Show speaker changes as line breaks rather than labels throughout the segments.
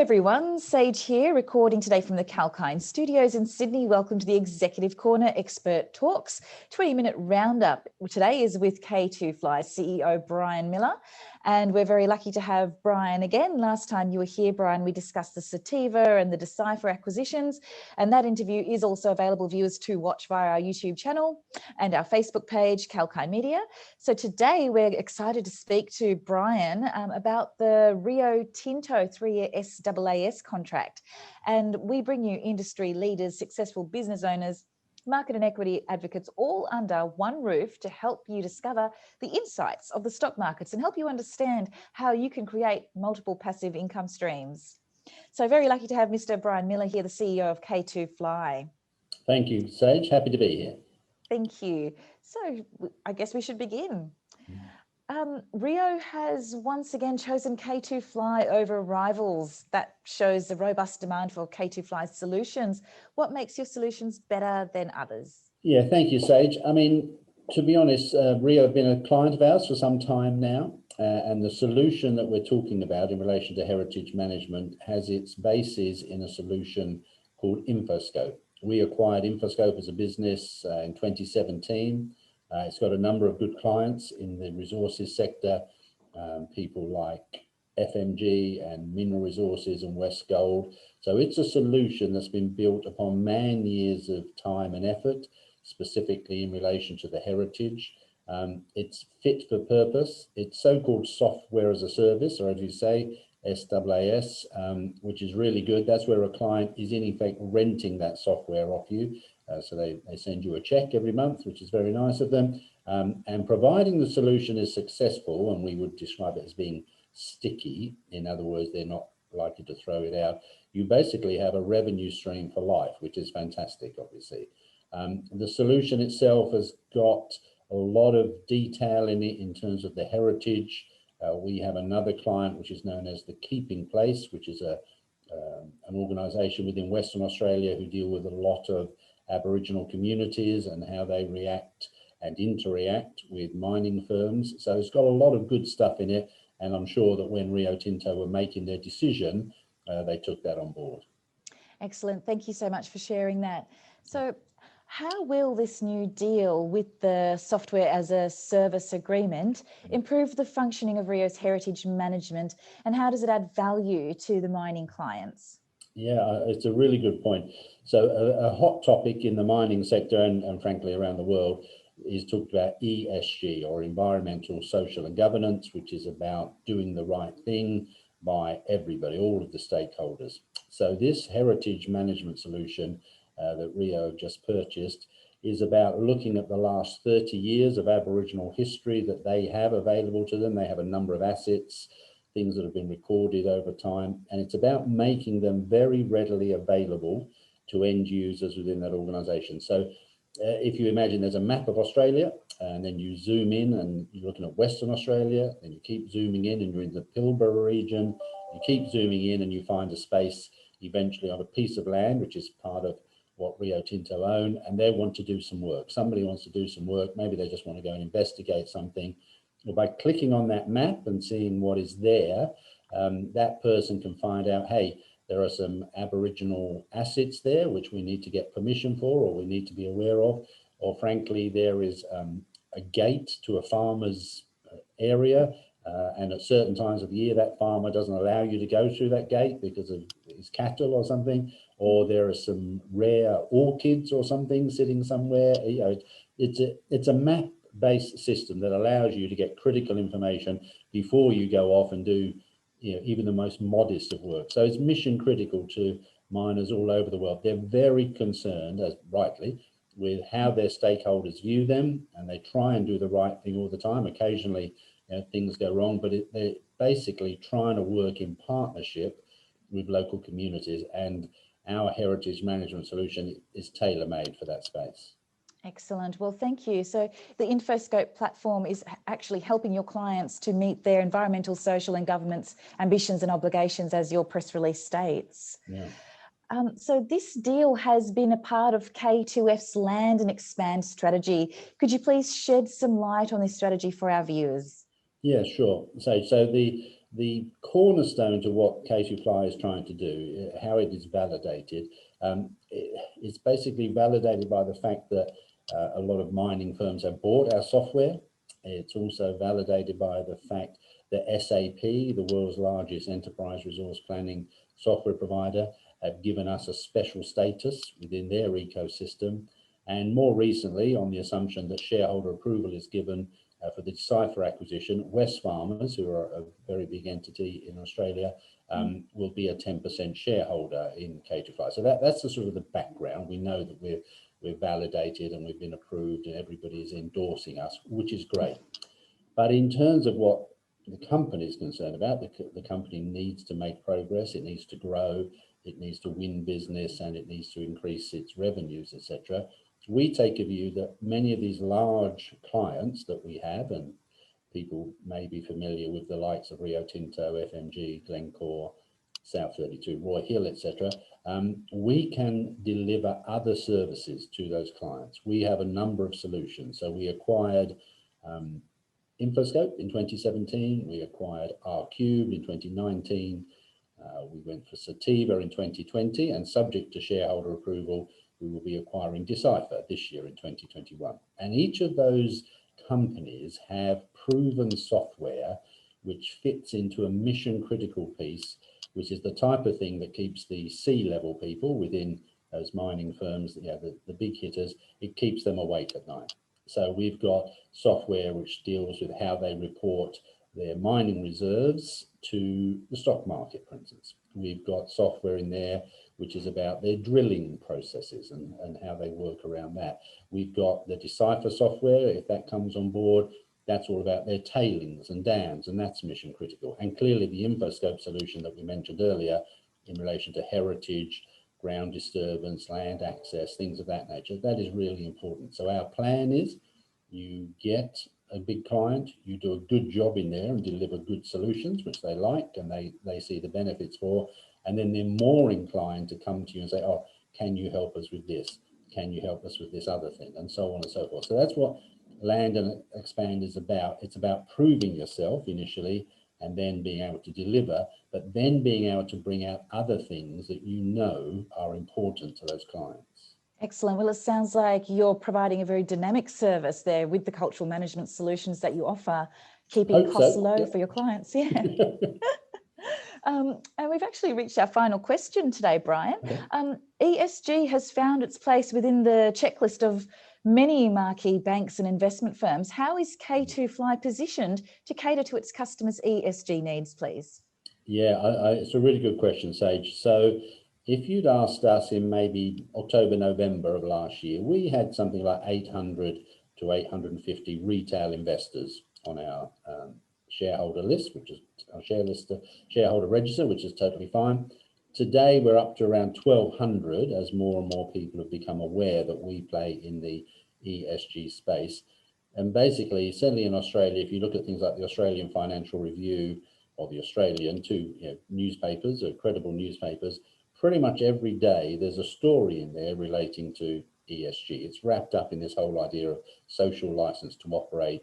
everyone, Sage here, recording today from the Kalkine studios in Sydney. Welcome to the Executive Corner Expert Talks 20-minute roundup. Today is with K2fly CEO Brian Miller, and we're very lucky to have Brian again. Last time you were here, Brian, we discussed the Sativa and the Decipher acquisitions, and that interview is also available, viewers, to watch via our YouTube channel and our Facebook page, Kalkine Media. So today we're excited to speak to Brian about the Rio Tinto 3-year SaaS contract. And we bring you industry leaders, successful business owners, market and equity advocates, all under one roof to help you discover the insights of the stock markets and help you understand how you can create multiple passive income streams. So very lucky to have Mr. Brian Miller here, the CEO of K2fly.
Thank you, Sage. Happy to be here.
Thank you. So I guess we should begin. Rio has once again chosen K2fly over rivals. That shows the robust demand for K2fly's solutions. What makes your solutions better than others?
Yeah, thank you, Sage. I mean, to be honest, Rio have been a client of ours for some time now, and the solution that we're talking about in relation to heritage management has its basis in a solution called Infoscope. We acquired Infoscope as a business in 2017. It's got a number of good clients in the resources sector, people like FMG and Mineral Resources and West Gold. So it's a solution that's been built upon man years of time and effort, specifically in relation to the heritage. It's fit for purpose. It's so-called software as a service, or as you say, SaaS, which is really good. That's where a client is in effect renting that software off you. So they send you a check every month, which is very nice of them. And providing the solution is successful, and we would describe it as being sticky, in other words, they're not likely to throw it out, you basically have a revenue stream for life, which is fantastic, obviously. The solution itself has got a lot of detail in it in terms of the heritage. We have another client which is known as the Keeping Place, which is an organisation within Western Australia who deal with a lot of Aboriginal communities and how they react and interact with mining firms. So it's got a lot of good stuff in it, and I'm sure that when Rio Tinto were making their decision, they took that on board.
Excellent. Thank you so much for sharing that. So how will this new deal with the software as a service agreement improve the functioning of Rio's heritage management, and how does it add value to the mining clients?
Yeah, it's a really good point. So a hot topic in the mining sector and frankly around the world is talked about ESG, or environmental, social and governance, which is about doing the right thing by everybody, all of the stakeholders. So this heritage management solution that Rio just purchased is about looking at the last 30 years of Aboriginal history that they have available to them. They have a number of assets, things that have been recorded over time, and it's about making them very readily available to end users within that organisation. So if you imagine there's a map of Australia, and then you zoom in and you're looking at Western Australia, and you keep zooming in and you're in the Pilbara region, you keep zooming in and you find a space eventually on a piece of land, which is part of what Rio Tinto own, and they want to do some work. Somebody wants to do some work, maybe they just want to go and investigate something. Well, by clicking on that map and seeing what is there, that person can find out, hey, there are some Aboriginal assets there which we need to get permission for, or we need to be aware of, or frankly, there is a gate to a farmer's area, and at certain times of the year, that farmer doesn't allow you to go through that gate because of his cattle or something, or there are some rare orchids or something sitting somewhere. You know, it's a map-based system that allows you to get critical information before you go off and do, you know, even the most modest of work. So it's mission critical to miners all over the world. They're very concerned, as rightly, with how their stakeholders view them, and they try and do the right thing all the time. Occasionally, you know, things go wrong, but they're basically trying to work in partnership with local communities, and our heritage management solution is tailor-made for that space.
Excellent. Well, thank you. So the Infoscope platform is actually helping your clients to meet their environmental, social and governance ambitions and obligations, as your press release states.
Yeah.
So this deal has been a part of K2F's land and expand strategy. Could you please shed some light on this strategy for our viewers?
Yeah, sure. So the the cornerstone to what K2fly is trying to do, how it is validated, it's basically validated by the fact that a lot of mining firms have bought our software. It's also validated by the fact that SAP, the world's largest enterprise resource planning software provider, have given us a special status within their ecosystem. And more recently, on the assumption that shareholder approval is given for the Decipher acquisition, Wesfarmers, who are a very big entity in Australia, will be a 10% shareholder in K2fly. So that's the sort of the background. We know that we're validated and we've been approved and everybody is endorsing us, which is great. But in terms of what the company is concerned about, the company needs to make progress, it needs to grow, it needs to win business, and it needs to increase its revenues, etc. We take a view that many of these large clients that we have, and people may be familiar with the likes of Rio Tinto, FMG, Glencore, South 32, Roy Hill, etc. We can deliver other services to those clients. We have a number of solutions. So we acquired Infoscope in 2017, we acquired R-Cube in 2019, we went for Sativa in 2020, and subject to shareholder approval, we will be acquiring Decipher this year in 2021. And each of those companies have proven software which fits into a mission critical piece, which is the type of thing that keeps the C-level people within those mining firms, the big hitters, it keeps them awake at night. So we've got software which deals with how they report their mining reserves to the stock market, for instance. We've got software in there which is about their drilling processes and how they work around that. We've got the Decipher software, if that comes on board, that's all about their tailings and dams, and that's mission critical. And clearly the Infoscope solution that we mentioned earlier in relation to heritage, ground disturbance, land access, things of that nature, that is really important. So our plan is you get a big client, you do a good job in there and deliver good solutions, which they like and they see the benefits for, and then they're more inclined to come to you and say, oh, can you help us with this? Can you help us with this other thing? And so on and so forth. So that's what Land and Expand is about. It's about proving yourself initially and then being able to deliver, but then being able to bring out other things that you know are important to those clients.
Excellent. Well, it sounds like you're providing a very dynamic service there with the cultural management solutions that you offer, keeping costs low for your clients. Yeah. And we've actually reached our final question today, Brian. Okay. ESG has found its place within the checklist of many marquee banks and investment firms. How is K2fly positioned to cater to its customers' ESG needs, please?
Yeah, it's a really good question, Sage. So if you'd asked us in maybe October, November of last year, we had something like 800 to 850 retail investors on our shareholder list, which is our shareholder register, which is totally fine. Today, we're up to around 1,200 as more and more people have become aware that we play in the ESG space. And basically, certainly in Australia, if you look at things like the Australian Financial Review or the Australian, two newspapers, credible newspapers, pretty much every day there's a story in there relating to ESG. It's wrapped up in this whole idea of social license to operate,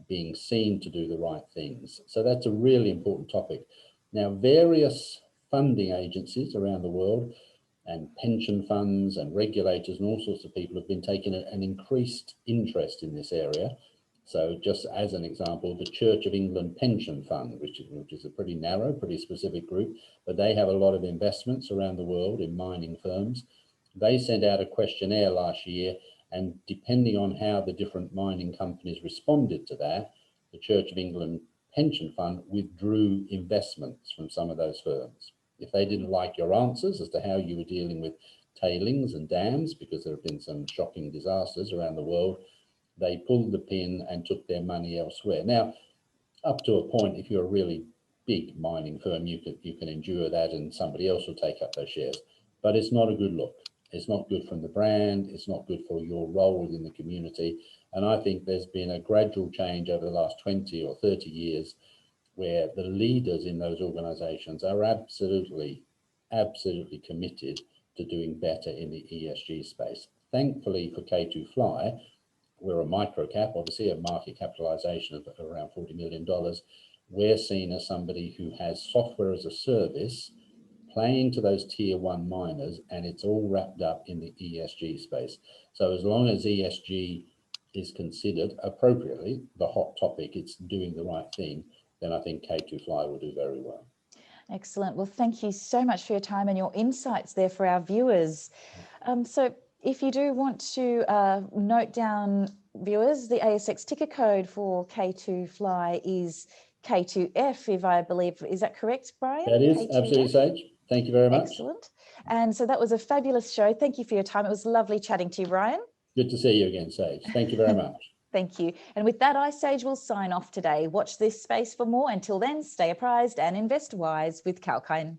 being seen to do the right things. So that's a really important topic. Now, various funding agencies around the world and pension funds and regulators and all sorts of people have been taking an increased interest in this area. So just as an example, the Church of England Pension Fund, which is a pretty narrow, pretty specific group, but they have a lot of investments around the world in mining firms. They sent out a questionnaire last year, and depending on how the different mining companies responded to that, the Church of England Pension Fund withdrew investments from some of those firms. If they didn't like your answers as to how you were dealing with tailings and dams, because there have been some shocking disasters around the world, they pulled the pin and took their money elsewhere. Now, up to a point, if you're a really big mining firm, you can endure that and somebody else will take up those shares. But it's not a good look. It's not good from the brand. It's not good for your role within the community. And I think there's been a gradual change over the last 20 or 30 years where the leaders in those organizations are absolutely committed to doing better in the ESG space. Thankfully for K2fly, we're a micro cap, obviously a market capitalization of around $40 million. we're seen as somebody who has software as a service playing to those tier one miners, and it's all wrapped up in the ESG space. So as long as ESG is considered appropriately the hot topic, it's doing the right thing, then I think K2fly will do very well.
Excellent. Well, thank you so much for your time and your insights there for our viewers. So if you do want to note down, viewers, the ASX ticker code for K2fly is K2F, if I believe. Is that correct, Brian?
That is
K2F?
absolutely, Sage. Thank you very much.
Excellent. And so that was a fabulous show. Thank you for your time. It was lovely chatting to you, Brian.
Good to see you again, Sage. Thank you very much.
Thank you. And with that, Sage will sign off today. Watch this space for more. Until then, stay apprised and invest wise with Kalkine.